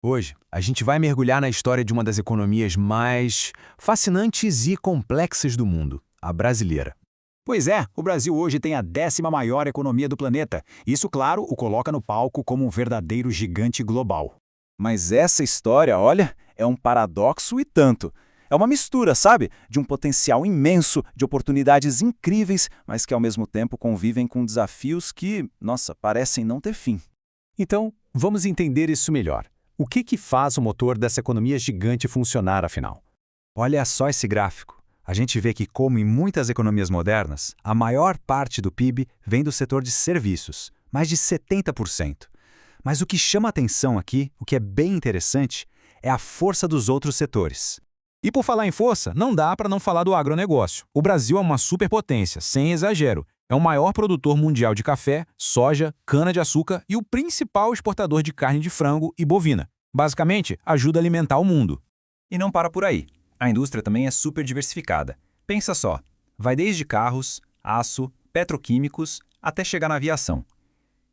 Hoje, a gente vai mergulhar na história de uma das economias mais fascinantes e complexas do mundo, a brasileira. Pois é, o Brasil hoje tem a 10ª maior economia do planeta. Isso, claro, o coloca no palco como um verdadeiro gigante global. Mas essa história, olha, é um paradoxo e tanto. É uma mistura, sabe? De um potencial imenso, de oportunidades incríveis, mas que ao mesmo tempo convivem com desafios que, nossa, parecem não ter fim. Então, vamos entender isso melhor. O que faz o motor dessa economia gigante funcionar, afinal? Olha só esse gráfico. A gente vê que, como em muitas economias modernas, a maior parte do PIB vem do setor de serviços, mais de 70%. Mas o que chama a atenção aqui, o que é bem interessante, é a força dos outros setores. E por falar em força, não dá para não falar do agronegócio. O Brasil é uma superpotência, sem exagero. É o maior produtor mundial de café, soja, cana-de-açúcar e o principal exportador de carne de frango e bovina. Basicamente, ajuda a alimentar o mundo. E não para por aí. A indústria também é super diversificada. Pensa só, vai desde carros, aço, petroquímicos, até chegar na aviação.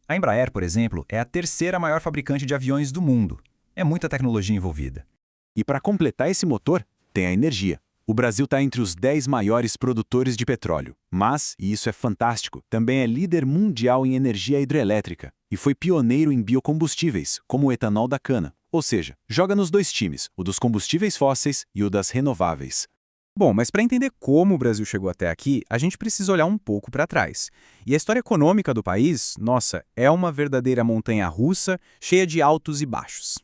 A Embraer, por exemplo, é a 3ª maior fabricante de aviões do mundo. É muita tecnologia envolvida. E para completar esse motor, tem a energia. O Brasil está entre os 10 maiores produtores de petróleo, mas, e isso é fantástico, também é líder mundial em energia hidrelétrica e foi pioneiro em biocombustíveis, como o etanol da cana. Ou seja, joga nos dois times, o dos combustíveis fósseis e o das renováveis. Bom, mas para entender como o Brasil chegou até aqui, a gente precisa olhar um pouco para trás. E a história econômica do país, nossa, é uma verdadeira montanha-russa, cheia de altos e baixos.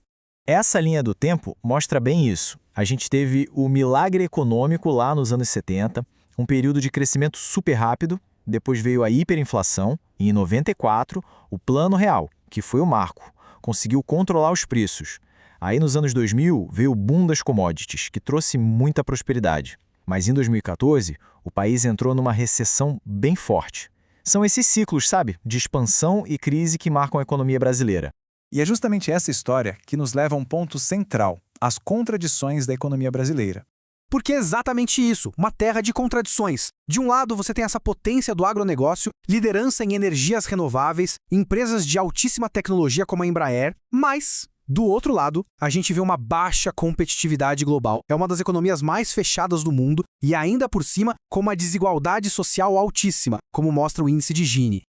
Essa linha do tempo mostra bem isso. A gente teve o milagre econômico lá nos anos 70, um período de crescimento super rápido, depois veio a hiperinflação, e em 94, o Plano Real, que foi o marco, conseguiu controlar os preços. Aí nos anos 2000 veio o boom das commodities, que trouxe muita prosperidade. Mas em 2014, o país entrou numa recessão bem forte. São esses ciclos, sabe, de expansão e crise que marcam a economia brasileira. E é justamente essa história que nos leva a um ponto central, as contradições da economia brasileira. Porque é exatamente isso, uma terra de contradições. De um lado, você tem essa potência do agronegócio, liderança em energias renováveis, empresas de altíssima tecnologia como a Embraer, mas, do outro lado, a gente vê uma baixa competitividade global. É uma das economias mais fechadas do mundo e ainda por cima com uma desigualdade social altíssima, como mostra o índice de Gini.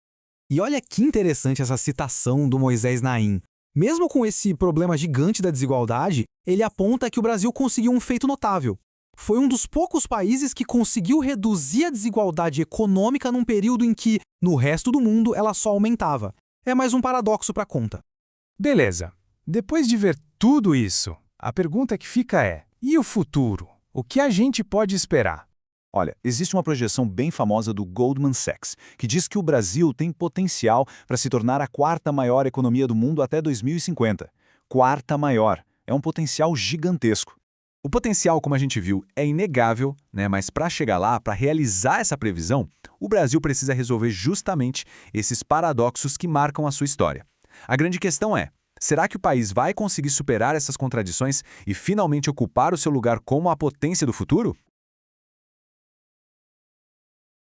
E olha que interessante essa citação do Moisés Naim. Mesmo com esse problema gigante da desigualdade, ele aponta que o Brasil conseguiu um feito notável. Foi um dos poucos países que conseguiu reduzir a desigualdade econômica num período em que, no resto do mundo, ela só aumentava. É mais um paradoxo para a conta. Beleza. Depois de ver tudo isso, a pergunta que fica é: e o futuro? O que a gente pode esperar? Olha, existe uma projeção bem famosa do Goldman Sachs, que diz que o Brasil tem potencial para se tornar a 4ª maior economia do mundo até 2050. 4ª maior. É um potencial gigantesco. O potencial, como a gente viu, é inegável, né? Mas para chegar lá, para realizar essa previsão, o Brasil precisa resolver justamente esses paradoxos que marcam a sua história. A grande questão é: será que o país vai conseguir superar essas contradições e finalmente ocupar o seu lugar como a potência do futuro?